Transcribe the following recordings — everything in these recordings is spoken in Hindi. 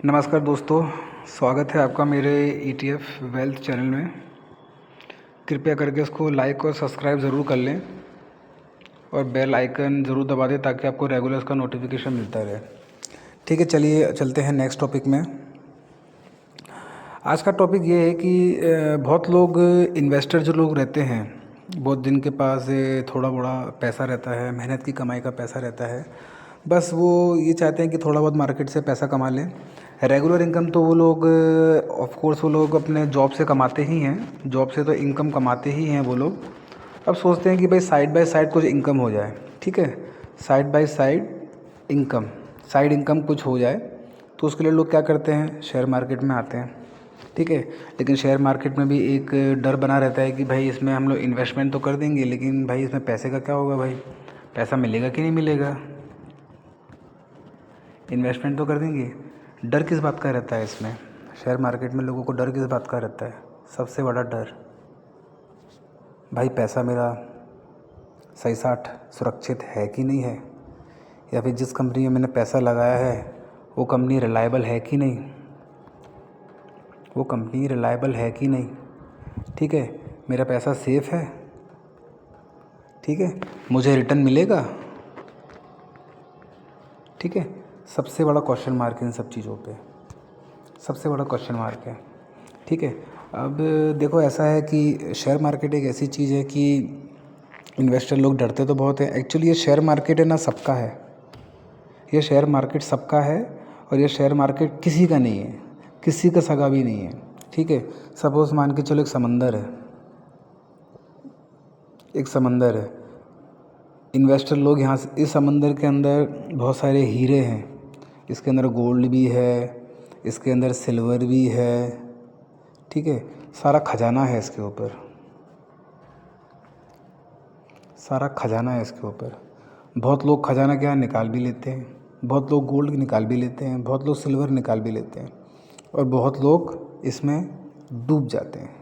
नमस्कार दोस्तों, स्वागत है आपका मेरे ETF वेल्थ चैनल में। कृपया करके इसको लाइक और सब्सक्राइब ज़रूर कर लें और बेल आइकन ज़रूर दबा दें ताकि आपको रेगुलर इसका नोटिफिकेशन मिलता रहे। ठीक है, चलिए चलते हैं नेक्स्ट टॉपिक में। आज का टॉपिक ये है कि बहुत लोग इन्वेस्टर जो लोग रहते हैं, बहुत जिनके पास थोड़ा बड़ा पैसा रहता है, मेहनत की कमाई का पैसा रहता है, बस वो ये चाहते हैं कि थोड़ा बहुत मार्केट से पैसा कमा लें। रेगुलर इनकम तो वो लोग ऑफ कोर्स वो लोग अपने जॉब से कमाते ही हैं, जॉब से तो इनकम कमाते ही हैं वो लोग। अब सोचते हैं कि भाई साइड बाय साइड कुछ इनकम हो जाए। ठीक है, साइड बाय साइड इनकम कुछ हो जाए, तो उसके लिए लोग क्या करते हैं, शेयर मार्केट में आते हैं। ठीक है, लेकिन शेयर मार्केट में भी एक डर बना रहता है कि भाई इसमें हम लोग इन्वेस्टमेंट तो कर देंगे, लेकिन भाई इसमें पैसे का क्या होगा, भाई पैसा मिलेगा कि नहीं मिलेगा। इन्वेस्टमेंट तो कर देंगे, डर किस बात का रहता है इसमें। शेयर मार्केट में लोगों को डर किस बात का रहता है, सबसे बड़ा डर, भाई पैसा मेरा सही साठ सुरक्षित है कि नहीं है, या फिर जिस कंपनी में मैंने पैसा लगाया है वो कंपनी रिलायबल है कि नहीं, वो कंपनी रिलायबल है कि नहीं। ठीक है, मेरा पैसा सेफ़ है, ठीक है, मुझे रिटर्न मिलेगा। ठीक है, सबसे बड़ा क्वेश्चन मार्क है इन सब चीज़ों पे, सबसे बड़ा क्वेश्चन मार्क है। ठीक है, अब देखो ऐसा है कि शेयर मार्केट एक ऐसी चीज़ है कि इन्वेस्टर लोग डरते तो बहुत हैं। एक्चुअली ये शेयर मार्केट है ना, सबका है, ये शेयर मार्केट सबका है, और ये शेयर मार्केट किसी का नहीं है, किसी का सगा भी नहीं है। ठीक है, सपोज़ मान के चलो एक समंदर है, एक समंदर है, इन्वेस्टर लोग यहाँ से, इस समंदर के अंदर बहुत सारे हीरे हैं, इसके अंदर गोल्ड भी है, इसके अंदर सिल्वर भी है। ठीक है, सारा खजाना है इसके ऊपर, सारा खजाना है इसके ऊपर। बहुत लोग खजाना क्या निकाल भी लेते हैं, बहुत लोग गोल्ड निकाल भी लेते हैं, बहुत लोग सिल्वर निकाल भी लेते हैं, और बहुत लोग इसमें डूब जाते हैं।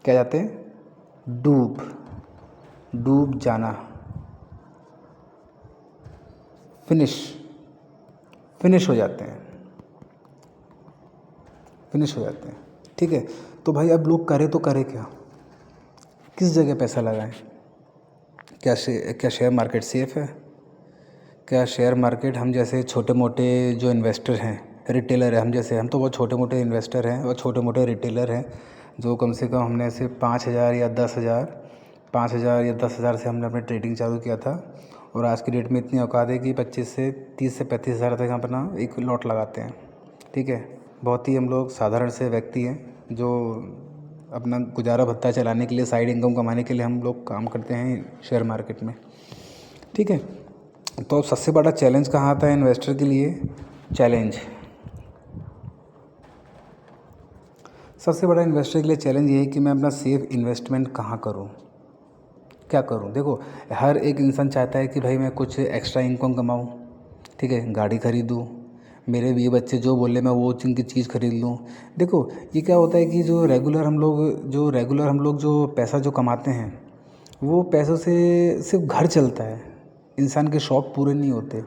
क्या जाते हैं, डूब जाना, फिनिश हो जाते हैं, फिनिश हो जाते हैं। ठीक है, तो भाई अब लोग करें तो करें क्या, किस जगह पैसा लगाएं। क्या शेयर मार्केट सेफ़ है, क्या शेयर मार्केट हम जैसे छोटे मोटे जो इन्वेस्टर हैं, रिटेलर है, हम तो बहुत छोटे मोटे इन्वेस्टर हैं और छोटे मोटे रिटेलर हैं, जो कम से कम हमने ऐसे 5,000 या 10,000 से हमने अपने ट्रेडिंग चालू किया था, और आज की डेट में इतनी औकात है कि 25 से 30 से 35,000 तक हम अपना एक लॉट लगाते हैं। ठीक है, बहुत ही हम लोग साधारण से व्यक्ति हैं जो अपना गुजारा भत्ता चलाने के लिए, साइड इनकम कमाने के लिए हम लोग काम करते हैं शेयर मार्केट में। ठीक है, तो सबसे बड़ा चैलेंज कहाँ आता है इन्वेस्टर के लिए, सबसे बड़ा इन्वेस्टर के लिए चैलेंज ये है कि मैं अपना सेफ इन्वेस्टमेंट कहाँ करूँ, क्या करूँ। देखो, हर एक इंसान चाहता है कि भाई मैं कुछ एक्स्ट्रा इनकम कमाऊँ, ठीक है, गाड़ी खरीदूँ, मेरे भी बच्चे जो बोले मैं वो जिनकी चीज़ खरीद लूँ। देखो ये क्या होता है कि जो रेगुलर हम लोग जो पैसा जो कमाते हैं, वो पैसों से सिर्फ घर चलता है, इंसान के शौक़ पूरे नहीं होते।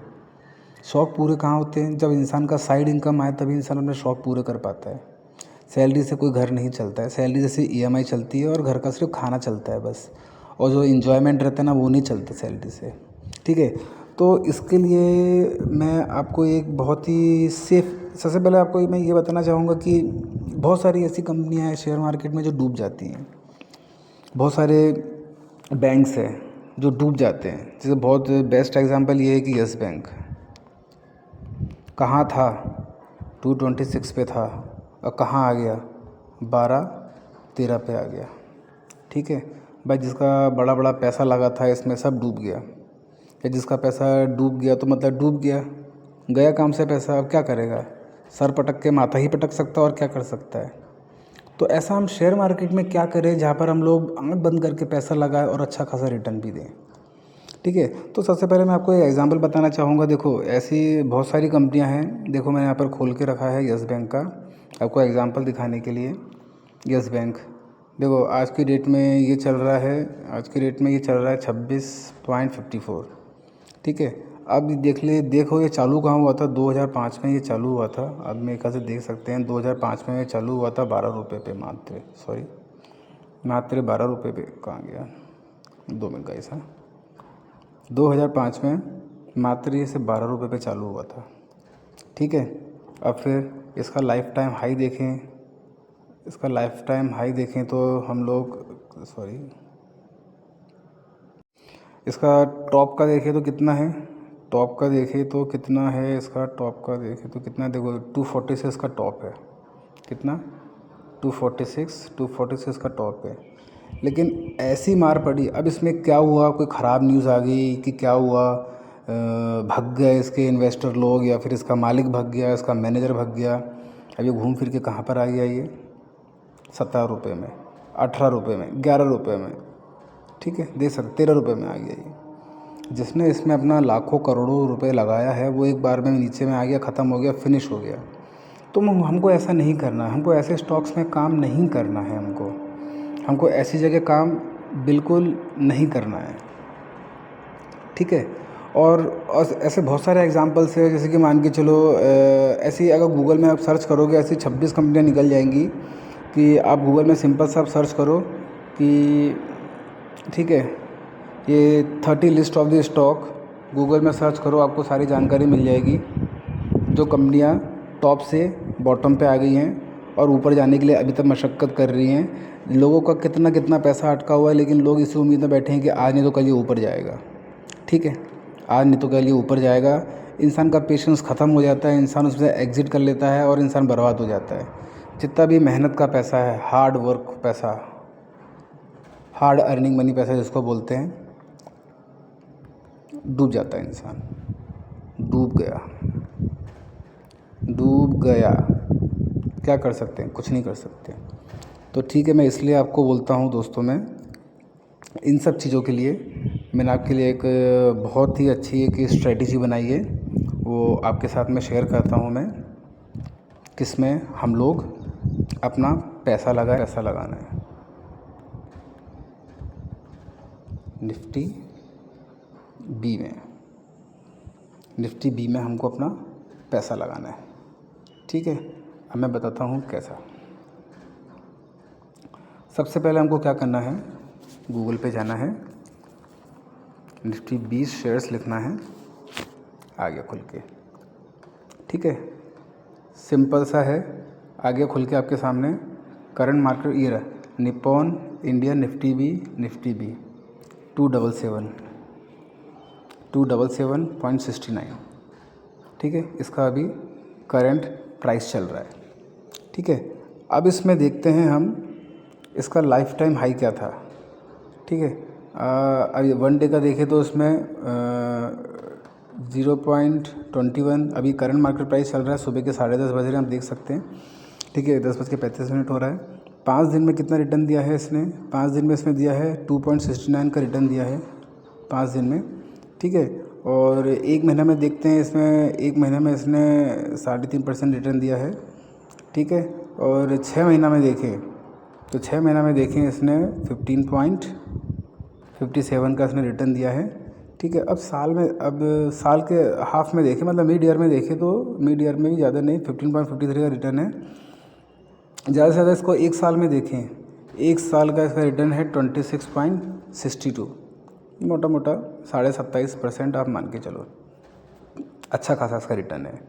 शौक़ पूरे कहाँ होते हैं, जब इंसान का साइड इनकम आए तभी इंसान अपने शौक़ पूरे कर पाता है। सैलरी से कोई घर नहीं चलता है, सैलरी से EMI चलती है और घर का सिर्फ खाना चलता है बस, और जो इन्जॉयमेंट रहता है ना वो नहीं चलता सैलरी से। ठीक है, तो इसके लिए मैं आपको एक बहुत ही सेफ, सबसे पहले आपको मैं ये बताना चाहूँगा कि बहुत सारी ऐसी कंपनियां हैं शेयर मार्केट में जो डूब जाती हैं, बहुत सारे बैंक्स हैं जो डूब जाते हैं। जैसे बहुत बेस्ट एग्जांपल ये है कि यस बैंक कहाँ था, 226 पे था और कहाँ आ गया, 12-13 पे आ गया। ठीक है भाई, जिसका बड़ा बड़ा पैसा लगा था इसमें सब डूब गया, या जिसका पैसा डूब गया तो मतलब डूब गया, गया काम से पैसा, अब क्या करेगा, सर पटक के माथा ही पटक सकता है और क्या कर सकता है। तो ऐसा हम शेयर मार्केट में क्या करें जहाँ पर हम लोग आँख बंद करके पैसा लगाएं और अच्छा खासा रिटर्न भी दें। ठीक है, तो सबसे पहले मैं आपको एक एग्जांपल बताना चाहूँगा। देखो ऐसी बहुत सारी कंपनियां हैं, देखो मैंने यहाँ पर खोल के रखा है यस बैंक का, आपको एग्जांपल दिखाने के लिए। यस बैंक देखो आज की डेट में ये चल रहा है, 26.54। ठीक है, अब देखो ये चालू कहाँ हुआ था, 2005 में ये चालू हुआ था। अब मेरे ख्याल से देख सकते हैं 2005 में ये चालू हुआ था 12 रुपये पे मात्र, सॉरी मात्र 12 रुपये पे। कहाँ गया, 2 मिनट गाइस। हाँ, 2005 में मात्र ये सिर्फ 12 रुपये पे चालू हुआ था। ठीक है, अब फिर इसका लाइफ टाइम हाई देखें, इसका लाइफ टाइम हाई देखें तो हम लोग, सॉरी, इसका टॉप का देखें तो कितना है, टॉप का देखें तो कितना है, इसका टॉप का देखें तो कितना है, देखो 246 इसका टॉप है। कितना, 246 का टॉप है। लेकिन ऐसी मार पड़ी, अब इसमें क्या हुआ, कोई ख़राब न्यूज़ आ गई कि क्या हुआ, भाग गए इसके इन्वेस्टर लोग, या फिर इसका मालिक भाग गया, इसका मैनेजर भाग गया। अब ये घूम फिर के कहाँ पर आ गया, ये 17 रुपये में, 18 रुपये में, 11 रुपये में, ठीक है, दे सकते 13 रुपये में आ गया ये। जिसने इसमें अपना लाखों करोड़ों रुपए लगाया है वो एक बार में नीचे में आ गया, ख़त्म हो गया, फिनिश हो गया। तो हमको ऐसा नहीं करना है, हमको ऐसे स्टॉक्स में काम नहीं करना है, हमको ऐसी जगह काम बिल्कुल नहीं करना है। ठीक है, और ऐसे बहुत सारे एग्जांपल्स है, जैसे कि मान के चलो ऐसी अगर गूगल में आप सर्च करोगे ऐसी 26 कंपनियां निकल जाएंगी कि आप गूगल में सिंपल सा आप सर्च करो कि, ठीक है, ये 30 list of the stock, Google में सर्च करो, आपको सारी जानकारी मिल जाएगी। जो कंपनियां टॉप से बॉटम पे आ गई हैं और ऊपर जाने के लिए अभी तक मशक्क़त कर रही हैं, लोगों का कितना कितना पैसा अटका हुआ है, लेकिन लोग इसी उम्मीद में बैठे हैं कि आज नहीं तो कल ये ऊपर जाएगा। ठीक है, आज नहीं तो कल ये ऊपर जाएगा। इंसान का पेशेंस ख़त्म हो जाता है, इंसान उससे एग्ज़िट कर लेता है और इंसान बर्बाद हो जाता है। जितना भी मेहनत का पैसा है, हार्ड वर्क पैसा, हार्ड अर्निंग मनी पैसा जिसको बोलते हैं, डूब जाता है इंसान, डूब गया। क्या कर सकते हैं, कुछ नहीं कर सकते। तो ठीक है, मैं इसलिए आपको बोलता हूँ दोस्तों, मैं इन सब चीज़ों के लिए मैंने आपके लिए एक बहुत ही अच्छी एक स्ट्रेटजी बनाई है, वो आपके साथ में शेयर करता हूँ मैं, किसमें हम लोग अपना पैसा लगाना है। निफ्टी बी में हमको अपना पैसा लगाना है। ठीक है, अब मैं बताता हूँ कैसा। सबसे पहले हमको क्या करना है, गूगल पे जाना है, निफ्टी 20 शेयर्स लिखना है, आ गया खुल के। ठीक है, सिंपल सा है, आ गया खुल के आपके सामने। करंट मार्केट ये रहा, निप्पॉन इंडिया निफ्टी बी 277.69। ठीक है, इसका अभी करंट प्राइस चल रहा है। ठीक है, अब इसमें देखते हैं हम इसका लाइफ टाइम हाई क्या था। ठीक है, अभी 1 डे का देखें तो इसमें 0.21 अभी करंट मार्केट प्राइस चल रहा है। सुबह के 10:30 बज रहे हैं, आप देख सकते हैं। ठीक है, 10:35 हो रहा है। 5 दिन में कितना रिटर्न दिया है इसने, 5 दिन में इसमें दिया है 2.69 का रिटर्न दिया है 5 दिन में। ठीक है, और 1 महीना में देखते हैं, इसमें 1 महीने में इसने 3.5% रिटर्न दिया है। ठीक है, और 6 महीना में देखें तो 6 महीना में देखें इसने 15.57 का इसने रिटर्न दिया है। ठीक है, अब साल के हाफ में देखें, मतलब मिड ईयर में देखें तो मिड ईयर में भी ज़्यादा नहीं, 15.53 का रिटर्न है। ज़्यादा से ज़्यादा इसको 1 साल में देखें, 1 साल का इसका रिटर्न है 26.62, मोटा 27.5% आप मान के चलो। अच्छा खासा इसका रिटर्न है,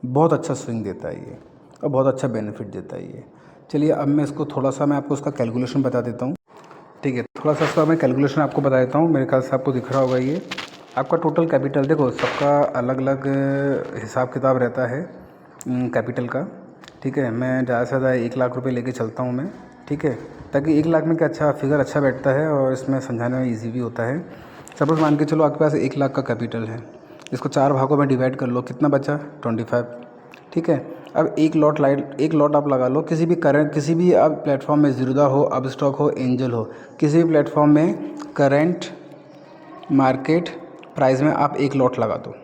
बहुत अच्छा स्विंग देता है ये और बहुत अच्छा बेनिफिट देता है ये। चलिए, अब मैं इसको थोड़ा सा मैं आपको उसका कैलकुलेशन बता देता हूँ। ठीक है, थोड़ा सा इसका मैं कैलकुलेशन आपको बता देता हूँ। मेरे ख्याल से आपको दिख रहा होगा ये आपका टोटल कैपिटल। देखो, सबका अलग अलग हिसाब किताब रहता है कैपिटल का। ठीक है, मैं ज़्यादा से ज़्यादा 1 लाख रुपए लेके चलता हूँ मैं। ठीक है, ताकि 1 लाख में क्या अच्छा फिगर अच्छा बैठता है और इसमें समझाने में ईजी भी होता है। सपोज़ मान के चलो आपके पास 1 लाख का कैपिटल है, इसको 4 भागों में डिवाइड कर लो, कितना बचा 25। ठीक है, अब एक लॉट आप लगा लो, किसी भी आप प्लेटफॉर्म में, ज़ीरोधा हो, अब स्टॉक हो, एंजल हो, किसी भी प्लेटफॉर्म में करंट मार्केट प्राइस में आप 1 लॉट लगा दो,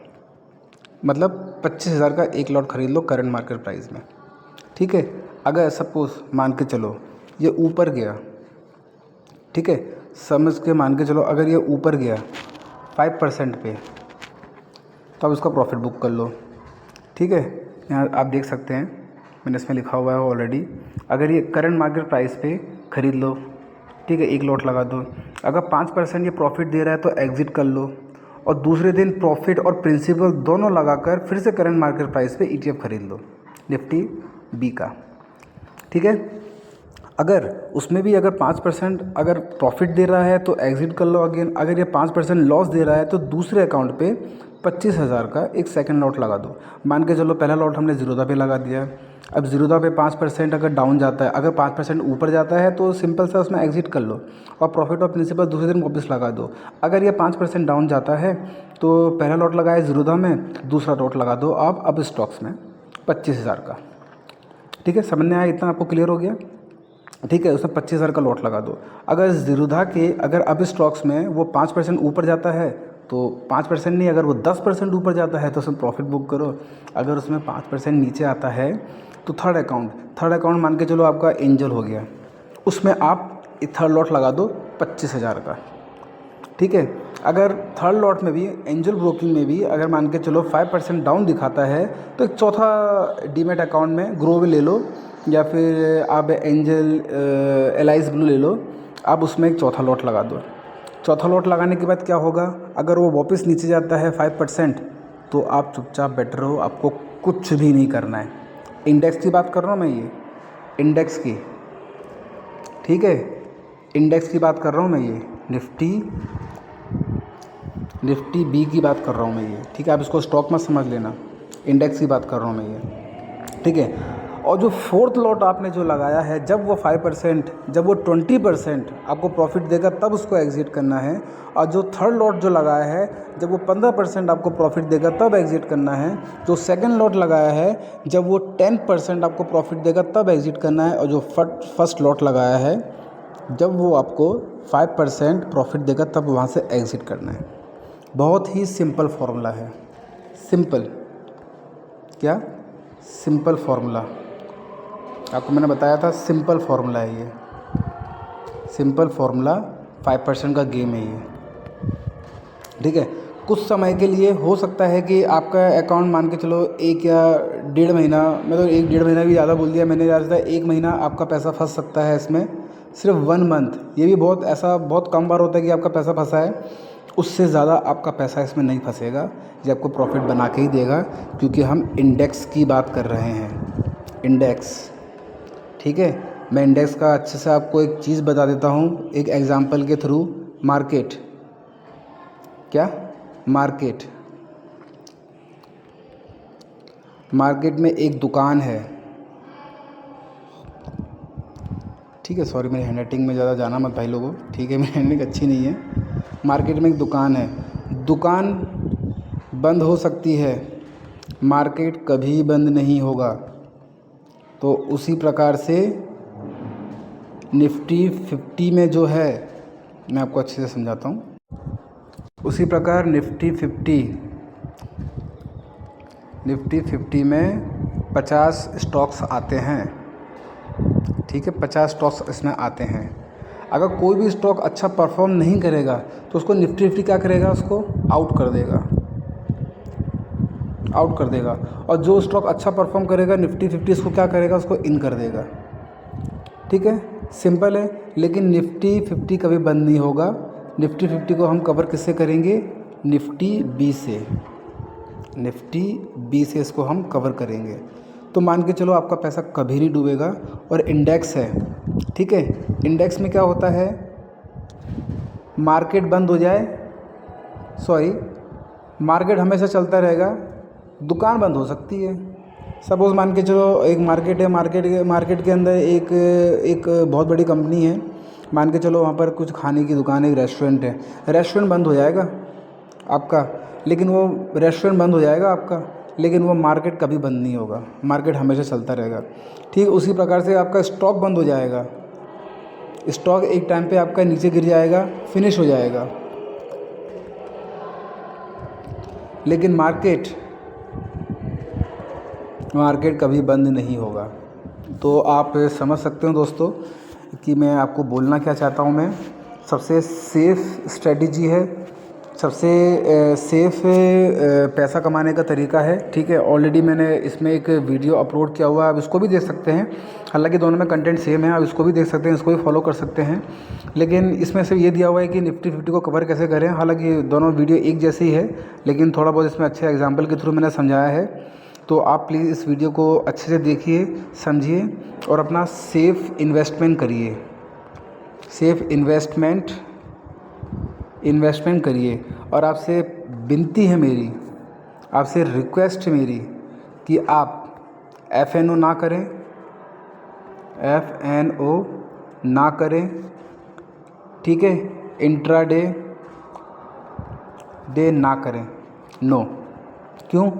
मतलब 25,000 का 1 लॉट खरीद लो करंट मार्केट प्राइस में। ठीक है, अगर सपोज़ मान के चलो ये ऊपर गया, ठीक है, समझ के मान के चलो, अगर ये ऊपर गया 5% पे, तो आप इसका प्रॉफिट बुक कर लो। ठीक है, यहाँ आप देख सकते हैं मैंने इसमें लिखा हुआ है ऑलरेडी। अगर ये करंट मार्केट प्राइस पे ख़रीद लो, ठीक है, एक लॉट लगा दो। अगर 5% ये प्रॉफिट दे रहा है तो एग्ज़िट कर लो, और दूसरे दिन प्रॉफिट और प्रिंसिपल दोनों लगाकर फिर से करंट मार्केट प्राइस पे ETF ख़रीद लो निफ्टी बी का। ठीक है, अगर उसमें भी अगर 5% अगर प्रॉफिट दे रहा है तो एग्ज़िट कर लो अगेन। अगर ये 5% लॉस दे रहा है तो दूसरे अकाउंट पे 25,000 का एक सेकंड लॉट लगा दो। मान के चलो पहला लॉट हमने ज़ीरोधा पे लगा दिया। अब ज़ीरोधा पे 5% अगर डाउन जाता है, अगर 5% ऊपर जाता है तो सिंपल सा उसमें एग्ज़िट कर लो और प्रॉफिट और प्रिंसिपल दूसरे दिन वापस लगा दो। अगर ये 5% डाउन जाता है तो पहला लॉट लगाया ज़ीरोधा में, दूसरा लॉट लगा दो आप अब स्टॉक्स में 25,000 का। ठीक है, समझ में आया? इतना आपको क्लियर हो गया? ठीक है, उसमें 25,000 का लॉट लगा दो। अगर ज़ीरोधा के अगर अब स्टॉक्स में वो 5% ऊपर जाता है तो 5% नहीं, अगर वो 10% ऊपर जाता है तो उसमें प्रॉफिट बुक करो। अगर उसमें 5% नीचे आता है तो थर्ड अकाउंट मान के चलो आपका एंजल हो गया, उसमें आप थर्ड लॉट लगा दो 25,000 का। ठीक है, अगर थर्ड लॉट में भी एंजल ब्रोकिंग में भी अगर मान के चलो 5% डाउन दिखाता है तो एक चौथा डीमेट अकाउंट में ग्रोव ले लो, या फिर आप एंजल एलाइज ब्लू ले लो, आप उसमें एक चौथा लॉट लगा दो। चौथा लॉट लगाने के बाद क्या होगा, अगर वो वापस नीचे जाता है 5% तो आप चुपचाप बैठे रहो, आपको कुछ भी नहीं करना है। इंडेक्स की बात कर रहा हूँ मैं, ये इंडेक्स की, ठीक है, इंडेक्स की बात कर रहा हूँ मैं, ये निफ्टी बी की बात कर रहा हूँ मैं ये। ठीक है, आप इसको स्टॉक मत समझ लेना, इंडेक्स की बात कर रहा हूँ मैं ये। ठीक है, और जो फोर्थ लॉट आपने जो लगाया है, जब वो 5% जब वो 20% आपको प्रॉफिट देगा तब उसको एग्ज़िट करना है। और जो थर्ड लॉट जो लगाया है, जब वो 15% आपको प्रॉफिट देगा तब एग्ज़िट करना है। जो सेकंड लॉट लगाया है, जब वो 10% आपको प्रॉफिट देगा तब एग्ज़िट करना है। और जो फर्स्ट लॉट लगाया है, जब वो आपको 5% प्रॉफिट देगा तब वहाँ से एग्ज़िट करना है। बहुत ही सिंपल फार्मूला है। सिंपल क्या? सिंपल फार्मूला आपको मैंने बताया था, सिंपल फार्मूला है ये। सिंपल फार्मूला 5% का गेम है ये। ठीक है, कुछ समय के लिए हो सकता है कि आपका अकाउंट मान के चलो 1 या 1.5 महीना, मतलब 1-1.5 महीना भी ज़्यादा बोल दिया मैंने, ज़्यादा 1 महीना आपका पैसा फंस सकता है इसमें। सिर्फ 1 मंथ, ये भी बहुत कम बार होता है कि आपका पैसा फंसा है। उससे ज़्यादा आपका पैसा इसमें नहीं फंसेगा, ये आपको प्रॉफिट बना के ही देगा, क्योंकि हम इंडेक्स की बात कर रहे हैं। इंडेक्स, ठीक है, मैं इंडेक्स का अच्छे से आपको एक चीज़ बता देता हूँ एक एग्ज़ाम्पल के थ्रू। मार्केट क्या? मार्केट में एक दुकान है। ठीक है, सॉरी मेरी हैंडराइटिंग में ज़्यादा जाना मत भाई लोगों, ठीक है, मेरी हैंडराइटिंग अच्छी नहीं है। मार्केट में एक दुकान है, दुकान बंद हो सकती है, मार्केट कभी बंद नहीं होगा। तो उसी प्रकार से निफ्टी 50 में जो है, मैं आपको अच्छे से समझाता हूँ। उसी प्रकार निफ्टी 50 में 50 स्टॉक्स आते हैं। ठीक है, 50 स्टॉक्स इसमें आते हैं। अगर कोई भी स्टॉक अच्छा परफॉर्म नहीं करेगा तो उसको निफ्टी 50 क्या करेगा, उसको आउट कर देगा। और जो स्टॉक अच्छा परफॉर्म करेगा निफ्टी 50 इसको क्या करेगा, उसको इन कर देगा। ठीक है, सिंपल है। लेकिन निफ्टी 50 कभी बंद नहीं होगा। निफ्टी 50 को हम कवर किससे करेंगे? निफ्टी बी से इसको हम कवर करेंगे। तो मान के चलो आपका पैसा कभी नहीं डूबेगा। और इंडेक्स है, ठीक है, इंडेक्स में क्या होता है, मार्केट बंद हो जाए, मार्केट हमेशा चलता रहेगा, दुकान बंद हो सकती है। सपोज़ मान के चलो एक मार्केट है, मार्केट के अंदर एक बहुत बड़ी कंपनी है, मान के चलो वहाँ पर कुछ खाने की दुकान है, एक रेस्टोरेंट है, रेस्टोरेंट बंद हो जाएगा आपका, लेकिन वो रेस्टोरेंट बंद हो जाएगा आपका, लेकिन वो मार्केट कभी बंद नहीं होगा, मार्केट हमेशा चलता रहेगा। ठीक उसी प्रकार से आपका स्टॉक बंद हो जाएगा, स्टॉक एक टाइम पे आपका नीचे गिर जाएगा, फिनिश हो जाएगा, लेकिन मार्केट कभी बंद नहीं होगा। तो आप समझ सकते हो दोस्तों कि मैं आपको बोलना क्या चाहता हूँ। मैं सबसे सेफ़ स्ट्रेटजी है सबसे सेफ़ पैसा कमाने का तरीका है, ठीक है। ऑलरेडी मैंने इसमें एक वीडियो अपलोड किया हुआ है, आप इसको भी देख सकते हैं। हालांकि दोनों में कंटेंट सेम है, आप इसको भी देख सकते हैं, इसको भी फॉलो कर सकते हैं। लेकिन इसमें सिर्फ ये दिया हुआ है कि निफ्टी 50 को कवर कैसे करें। हालांकि दोनों वीडियो एक जैसी है, लेकिन थोड़ा बहुत इसमें अच्छे एग्जाम्पल के थ्रू मैंने समझाया है। तो आप प्लीज़ इस वीडियो को अच्छे से देखिए, समझिए और अपना सेफ़ इन्वेस्टमेंट करिए। सेफ़ इन्वेस्टमेंट करिए। और आपसे विनती है मेरी, आपसे रिक्वेस्ट है मेरी कि आप FNO ना करें, FNO ना करें, ठीक है। इंट्राडे ना करें, नो। क्यों?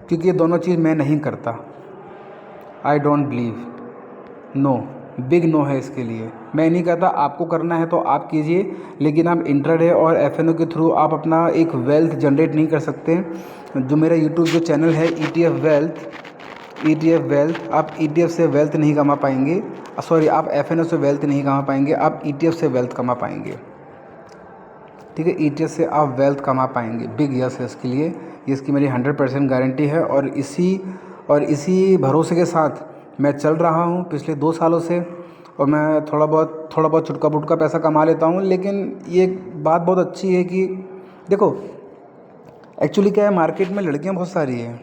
क्योंकि ये दोनों चीज़ मैं नहीं करता। I don't believe, no, big no है इसके लिए। मैं नहीं कहता, आपको करना है तो आप कीजिए, लेकिन आप इंट्राडे और FNO के थ्रू आप अपना एक वेल्थ जनरेट नहीं कर सकते। जो मेरा यूट्यूब जो चैनल है ETF वेल्थ, आप ETF से वेल्थ नहीं कमा पाएंगे। सॉरी, आप FNO से वेल्थ नहीं कमा पाएंगे, आप ETF से वेल्थ कमा पाएंगे, ठीक है। ETF से आप वेल्थ कमा पाएंगे। बिग यस है इसके लिए, ये इसकी मेरी 100% गारंटी है। और इसी भरोसे के साथ मैं चल रहा हूँ पिछले 2 सालों से। और मैं थोड़ा बहुत छुटका फुटका पैसा कमा लेता हूँ। लेकिन ये बात बहुत अच्छी है कि देखो, एक्चुअली क्या है, मार्केट में लड़कियाँ बहुत सारी हैं।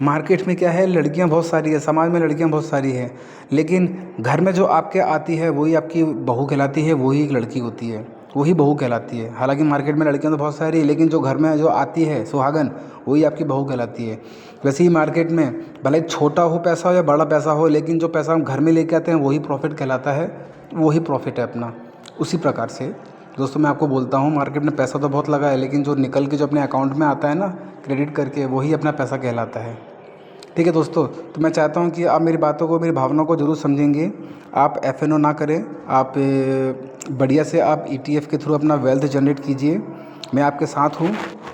मार्केट में क्या है, लड़कियाँ बहुत सारी है, समाज में लड़कियाँ बहुत सारी हैं। लेकिन घर में जो आपके आती है वही आपकी बहू कहलाती है, वही एक लड़की होती है, वही बहू कहलाती है। हालांकि मार्केट में लड़कियाँ तो बहुत सारी है, लेकिन जो घर में जो आती है सुहागन, वही आपकी बहू कहलाती है। वैसे ही मार्केट में भले छोटा हो पैसा हो या बड़ा पैसा हो, लेकिन जो पैसा हम घर में लेके आते हैं वही प्रॉफिट कहलाता है, वही प्रॉफिट है अपना। उसी प्रकार से दोस्तों मैं आपको बोलता हूँ, मार्केट में पैसा तो बहुत लगा है, लेकिन जो निकल के जो अपने अकाउंट में आता है ना क्रेडिट करके, वही अपना पैसा कहलाता है, ठीक है दोस्तों। तो मैं चाहता हूँ कि आप मेरी बातों को, मेरी भावनाओं को ज़रूर समझेंगे। आप FNO ना करें, आप बढ़िया से आप ETF के थ्रू अपना वेल्थ जनरेट कीजिए। मैं आपके साथ हूँ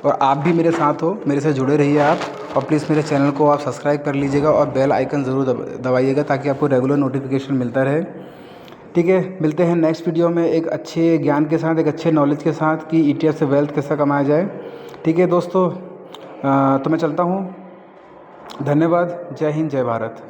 और आप भी मेरे साथ हो, मेरे से जुड़े रहिए आप। और प्लीज़ मेरे चैनल को आप सब्सक्राइब कर लीजिएगा और बेल आइकन ज़रूर दबाइएगा, ताकि आपको रेगुलर नोटिफिकेशन मिलता रहे, ठीक है। मिलते हैं नेक्स्ट वीडियो में एक अच्छे ज्ञान के साथ, एक अच्छे नॉलेज के साथ कि ETF से वेल्थ कैसा कमाया जाए, ठीक है दोस्तों। तो मैं चलता हूँ। धन्यवाद। जय हिंद, जय भारत।